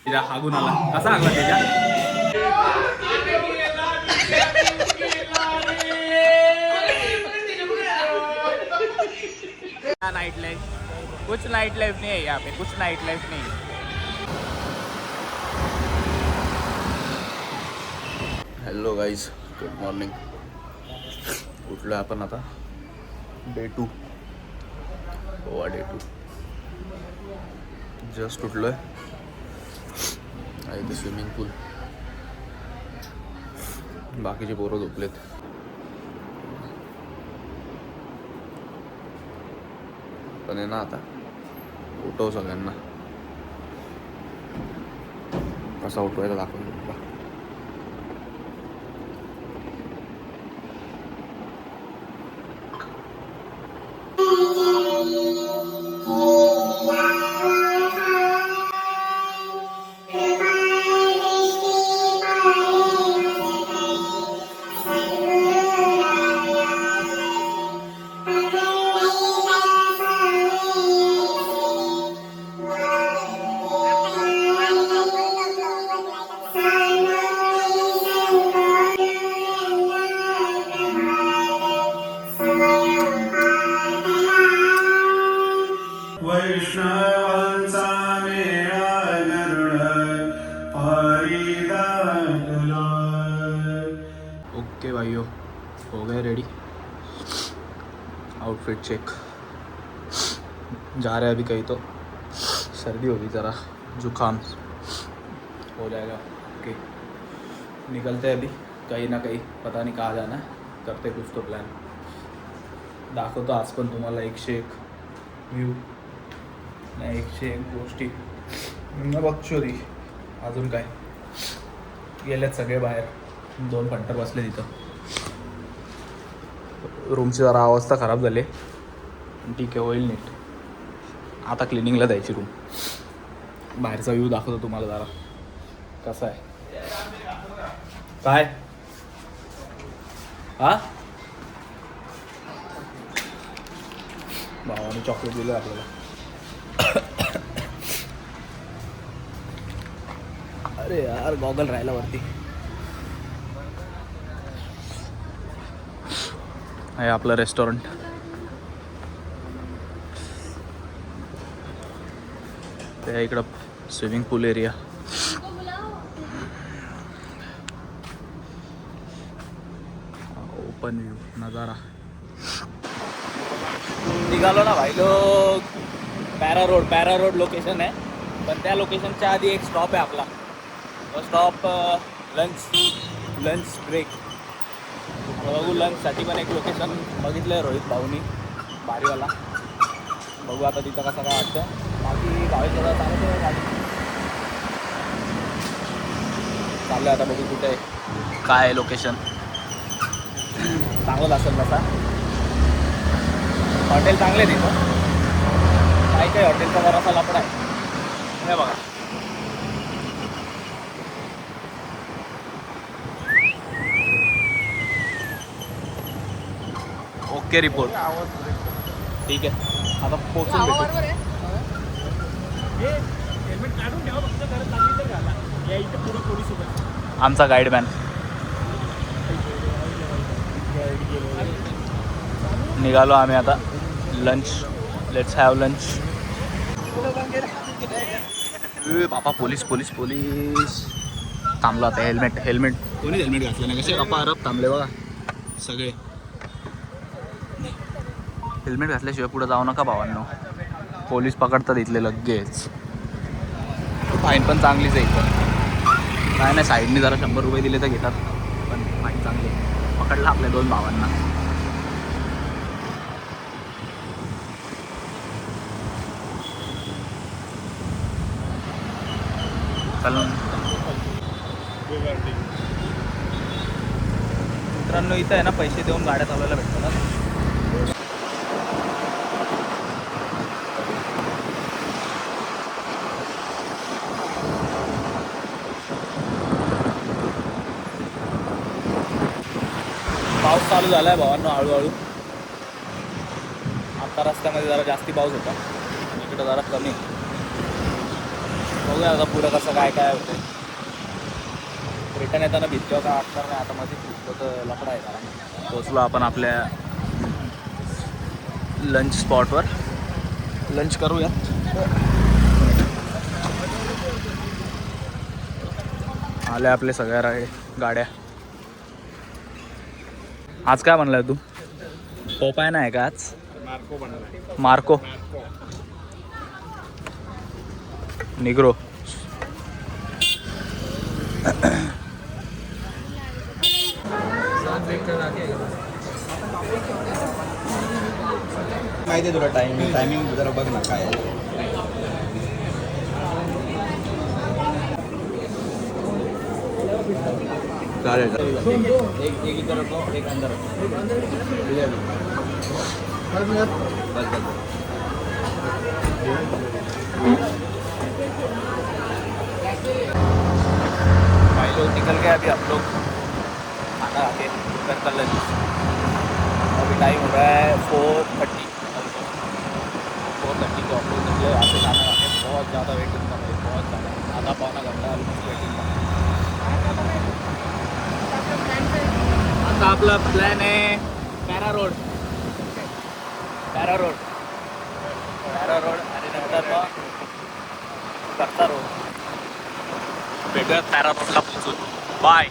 तिच्या हागून आला कसा हागला त्याच्या नाइट लाइफ कुछ नाइट लाइफ नहीं है यहाँ पे कुछ नाइट लाइफ नहीं है। हॅलो गाईज गुड मॉर्निंग उठलो आपण आता डे 2 गोवा डे 2 जस्ट उठलोय आहे ते स्विमिंग पूल बाकीचे पोरं झोपलेत पण आहे ना आता उठव सगळ्यांना कसा उठवायचा दाखवतो तुला ओके भाइयों हो गए रेडी आउटफिट चेक जा रहे हैं अभी कहीं तो सर्दी होगी ज़रा जुकाम हो जाएगा ओके निकलते हैं अभी कहीं ना कहीं पता नहीं कहाँ जाना है करते कुछ तो प्लॅन दाखवतो आज पण तुम्हाला 101 व्ह्यू नाही 101 गोष्टी बघचोरी अजून काय गेलेत सगळे बाहेर 2 फंटर बसले तिथं रूमची जरा अवस्था खराब झाली ठीक आहे होईल नीट आता क्लिनिंगला द्यायची रूम बाहेरचा व्ह्यू दाखवतो तुम्हाला जरा कसा आहे काय हा भावाने चॉकलेट दिलं आपल्याला अरे यार गॉगल राहिला वरती आहे आपलं रेस्टॉरंट ते इकडं स्विमिंग पूल एरिया ओपन व्यू नजारा निघालो ना भाई लोग पॅरा रोड लोकेशन आहे पण त्या लोकेशनच्या आधी एक स्टॉप आहे आपला तो स्टॉप लंच ब्रेक बघू लंचसाठी पण एक लोकेशन बघितलं आहे रोहित भाऊनी भारीवाला बघू आता तिथं कसं काय वाटतं बाकी 22,000 चालत आहे गाडी चाललं आता बघू कुठे काय आहे लोकेशन चांगलंच असेल तसा हॉटेल चांगले तिथं काही हॉटेलचा बराचसा लफडा आहे हे बघा ओके रिपोर्ट ठीक आहे आता पोहोचून भेटू आमचा गाईडमॅन निघालो आम्ही आता लंच लेट्स हॅव लंच बापा पोलीस थांबलो आता हेल्मेट कोणी हेल्मेट घातलं नाही कसे गप्पा अरब थांबले बघा सगळे हेल्मेट घातल्याशिवाय पुढे जाऊ नका भावांनो पोलीस पकडतात इथले लगेच फाईन पण चांगलीच आहे इथं काय नाही साईडने जरा 100 रुपये दिले तर घेतात पण फाईन चांगली पकडला आपल्या 2 भावांना मित्रांनो इथं आहे ना पैसे देऊन गाड्या चालवायला भेटतात पाऊस चालू झाला आहे भावांनो हळूहळू आता रस्त्यामध्ये जरा जास्ती पाऊस होता इकडं जरा कमी बघूया आता पुढं कसं काय काय होतं. रिटर्न येताना भिजलो का असणार नाही, आता मध्ये भिजलो तर लफडा आहे जरा. पोचलो आपण आपल्या लंच स्पॉटवर, लंच करूयात. आल्या आपले सगळ्या गाड्या. आज काय म्हणलाय तू? पोपाय नाही का आज? Marco Negro. माहिती आहे तुला टायमिंग जरा बघ ना काय आहे. चालेल एक इधर रखो, एक अंदर रखो. भाई लोग निकल गए अभी, हम लोग खाना खा के घर का लंच. अभी टाइम हो रहा है 4:30. 4:30 को हम लोग निकले यहाँ से खाना खा के. बहुत ज़्यादा वेटिंग था भाई, बहुत ज़्यादा, आधा पौना घंटा वेटिंग था. आता आपला प्लॅन आहे पॅरा रोड आणि नंतर मग करता रोड. भेटूयात पॅरा रोडला पोचून. Bye.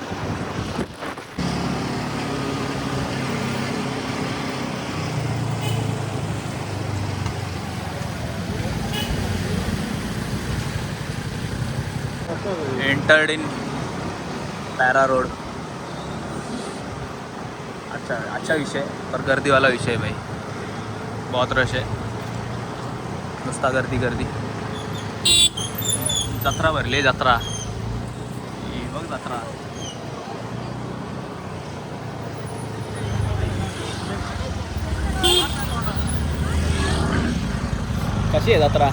Entered in Para road. अच्छा विषय, पर गर्दी वाला विषय है भाई. बहुत रश है, नुसता गर्दी. जत्रा भरली, जत्रा बघ जत्रा. कशी आहे जत्रा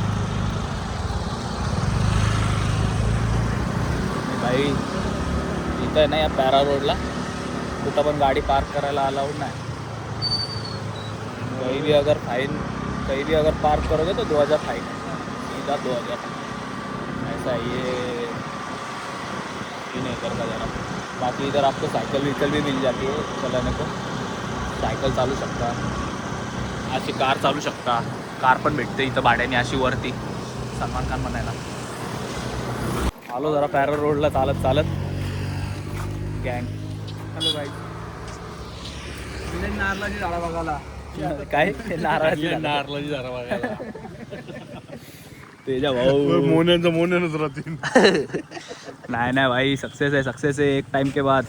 भाई? इथं नाही या पॅरा रोडला कुठं पण गाड़ी पार्क करायला अलाउड नाही. कहीं भी अगर पार्क करोगे तो 2000 फाइन, सीधा 2000. ऐसा ये नहीं करता जरा. बाकी इधर आपको साइकिल भी मिल जाती है चलाने को. सायकल चालू शकता, अशी कार चालू शकता. कार पण भेटते इथं भाड्याने अशी वरती, सलमान खान म्हणायला. आलो जरा पॅरा रोडला चालत गँग. हॅलो भाई. नारळाची झाडं बघायला. काय नारळाची झाडं बघायला. तेजा भाऊ मोन्यानच राहतील. नाही भाई, सक्सेस है एक टाइम के बाद.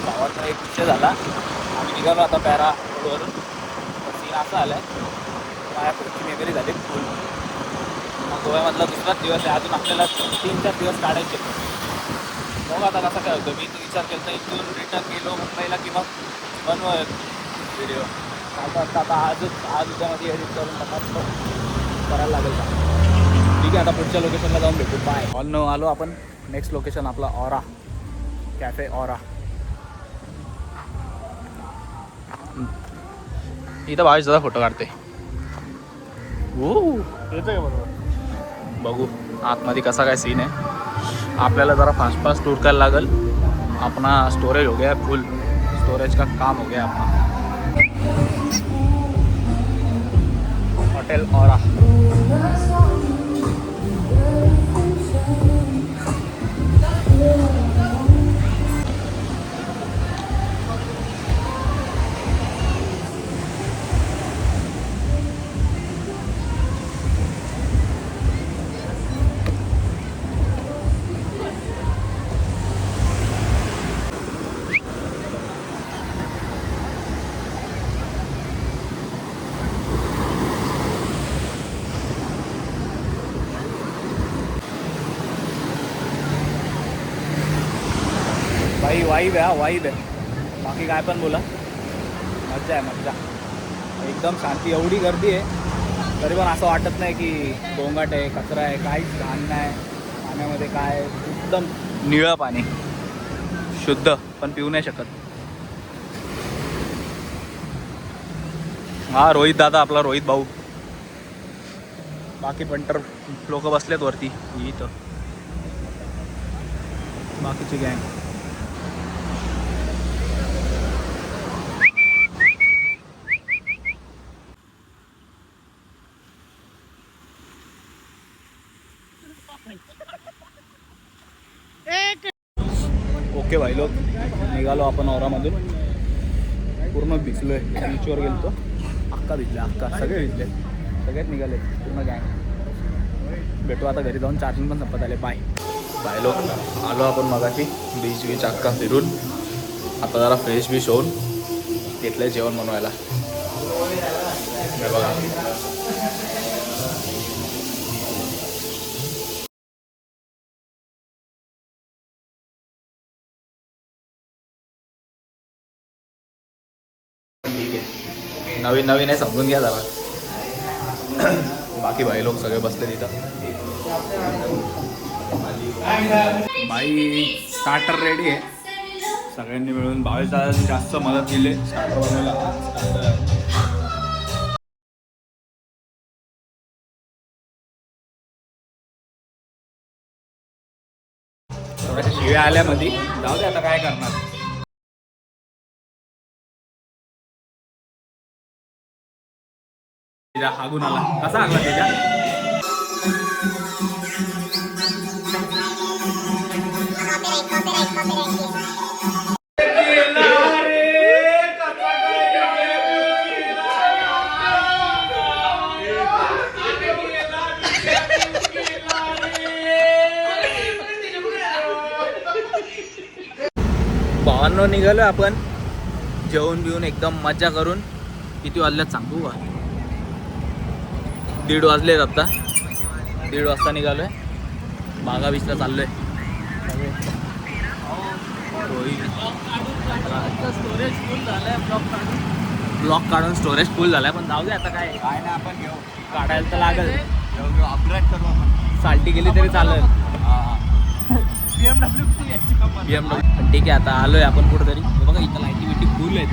गावाचा एक विषय झाला. आम्ही निघालो आता पॅरा रोडवरून. सीन असा आलाय, माझ्या पुढची मेमरी झाली फुल. मग गोव्यामधला दुसराच दिवस आहे, अजून आपल्याला 3-4 दिवस काढायचे. मग आता कसं काय होतं, मी विचार केला तर इथून रिटर्न गेलो मुंबईला की मग बनव व्हिडिओ. आता आज उद्यामध्ये एडिट करून करायला लागेल का. ठीक आहे, आता पुढच्या लोकेशनला जाऊन भेटू. बाय. आलो आपण. नेक्स्ट लोकेशन आपला ऑरा कॅफे. ऑरा इथं भावेश दादा फोटो काढते. बघू आतमध्ये कसा काय सीन आहे. आपल्याला जरा फास्ट टूर करायला लागेल. अपना स्टोरेज हो गया फुल, स्टोरेज का काम हो गया अपना. Hotel aura. भाई वाइब आहे. बाकी काय पण बोला, मज्जा आहे एकदम शांती. एवढी गर्दी आहे तरी पण असं वाटत नाही की गोंगाट आहे, कचरा आहे, काहीच घाण नाही. पाण्यामध्ये काय एकदम निळं पाणी, शुद्ध, पण पिऊ नाही शकत. हा रोहित दादा, आपला रोहित भाऊ बाकी पंटर लोक बसलेत वरती इथं, बाकीची गँग. ओके भाई लोक, निघालो आपण औरामधून. पूर्ण भिजलोय, बीचवर गेलतो, अक्का भिजले, अक्का सगळे भिजले, सगळ्यात निघाले पूर्ण गँग. भेटू आता घरी जाऊन, चार्जिंग पण संपत आले. बाय बाय लोक. आलो आपण मगाशी बीच अक्का फिरून. आता जरा फ्रेश बीच होऊन घेतलंय जेवण बनवायला. बघा ठीक आहे, नवीन नवीन आहे, समजून घ्या जरा. बाकी भाई लोक सगळे बसले तिथं. बाई स्टार्टर रेडी आहे, सगळ्यांनी मिळून 22,000 जास्त मदत केली स्टार्टर बनवायला. थोड्याशा शिव्या आल्या मध्ये, जाऊ दे आता काय करणार. हागून आला, कसा हागला त्याच्या. भावांनो निघालो आपण जेवून बिवून एकदम मजा करून. किती वाजल्यात सांगू का, 1:30 वाजलेत आता. 1:30 वाजता निघालोय, बागा बीचला चाललोय. ब्लॉक काढून स्टोरेज फुल झालाय, पण जाऊ दे आता काय काय नाही, आपण घेऊ, काढायला तर लागेल. घेऊ अपग्रेड करू आपण. साल्टी गेली तरी चालेल. BMW ठीक आहे. आता आलोय आपण कुठेतरी. बघा इथं लाईटी बिटी फुल आहेत.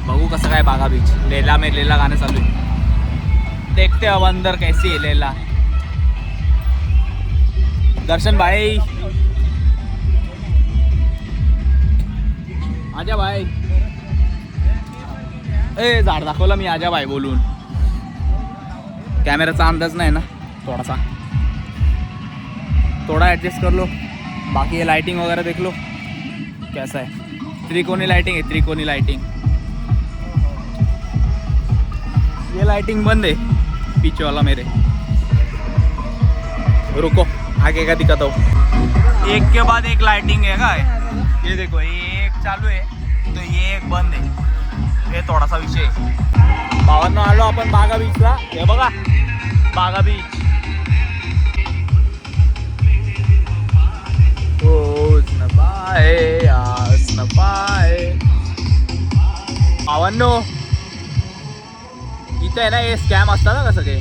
बघू कसं काय बागा बीच. लेला में लेला गाणं चालू आहे. देखते अब अंदर कैसी है लेला. दर्शन भाई आजा भाई. ए झाड दाखवलं मी आजा भाई बोलून. कॅमेराचा अंदाज नाही ना, थोड़ा एडजस्ट कर लो. बाकी ये लाइटिंग वगैरह देख लो कैसा है. त्रिकोणी लाइटिंग है, त्रिकोणी लाइटिंग. ये लाइटिंग बंद है पीछे वाला मेरे. रुको आगे का दिखाता हूँ. एक के बाद एक लाइटिंग है का. ये देखो ये एक चालू है तो ये एक बंद है. ये थोडासा विषय आहे. भावांनो आलो आपण बागा बीचला. हे बघा बागा बीच. भावांनो इथं आहे ना हे स्कॅम असतात ना का सगळे.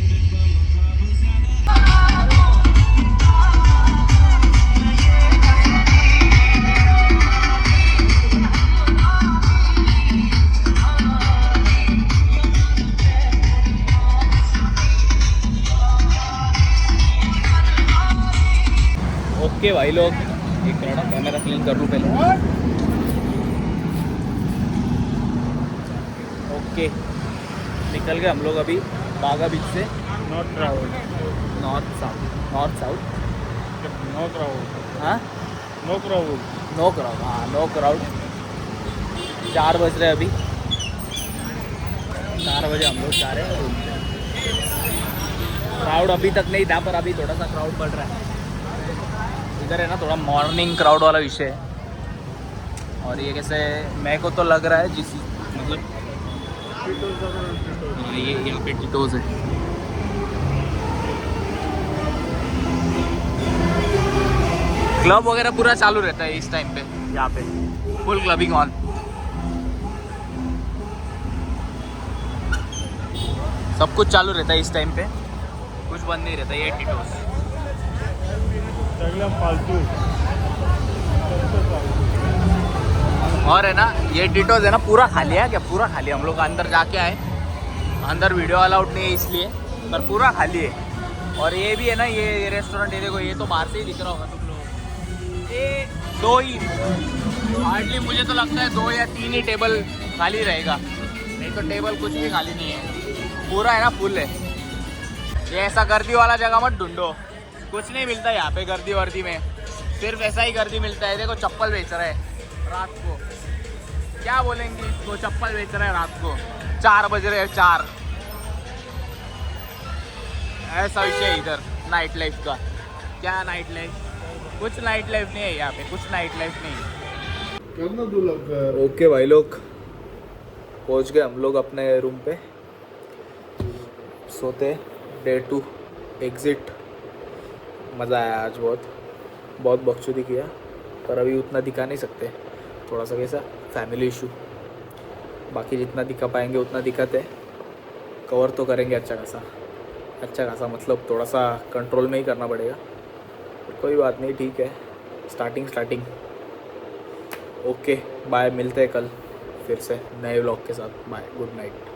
ओके भाई लोग, एक मिनट कैमरा क्लीन कर लूँ पहले. ओके निकल गए हम लोग अभी बागा beach say. Not crowd, north south know crowd. हाँ नो क्राउड, नो क्राउड. हाँ नो क्राउड. 4 बज रहे अभी. 4 बजे हम लोग जा रहे हैं. क्राउड अभी तक नहीं था पर अभी थोड़ा सा क्राउड बढ़ रहा है. इधर है ना थोड़ा मॉर्निंग क्राउड वाला विषय है. और ये कैसे मेरे को तो लग रहा है जिस मतलब ये यहाँ पे टिटोज है. क्लब वगैरह पूरा चालू रहता है इस टाइम पे. यहाँ पे फुल क्लबिंग ऑन. सब कुछ चालू रहता है इस टाइम पे, कुछ बंद नहीं रहता. ये टिटोज फालतू. और है ना ये टिटोज है ना पूरा खाली है क्या, पूरा खाली. हम लोग अंदर जाके आए, अंदर वीडियो अलाउड नहीं है इसलिए, पर पूरा खाली है. और ये भी है ना, ये रेस्टोरेंट, ये देखो, ये तो बाहर से ही दिख रहा होगा तुम लोग। ये 2 ही, हार्डली मुझे तो लगता है 2 या 3 ही टेबल खाली रहेगा, नहीं तो टेबल कुछ भी खाली नहीं है, पूरा है ना फुल है। ये ऐसा गर्दी वाला जगह मत ढूंढो, कुछ नहीं मिलता यहाँ पे गर्दी वर्दी में, सिर्फ ऐसा ही गर्दी मिलता है। देखो चप्पल बेच रहा है रात को, क्या बोलेंगे इसको, चप्पल बेच रहा है रात को, 4 बज रहे हैं 4। ऐसा विषय है इधर नाइट लाइफ का। क्या नाइट लाइफ, कुछ नाइट लाइफ नहीं है यहाँ पे, कुछ नाइट लाइफ नहीं है। करना 2 लाख। ओके भाई लोग, पहुँच गए हम लोग अपने रूम पे, सोते। Day 2 exit. मज़ा आया आज, बहुत बकचोदी किया, पर अभी उतना दिखा नहीं सकते, थोड़ा सा कैसा फैमिली इशू। बाकी जितना दिखा पाएंगे उतना दिखाते, कवर तो करेंगे अच्छा खासा, मतलब थोड़ा सा कंट्रोल में ही करना पड़ेगा, कोई बात नहीं, ठीक है, स्टार्टिंग। ओके बाय, मिलते हैं कल फिर से नए व्लॉग के साथ। Bye, good Knight.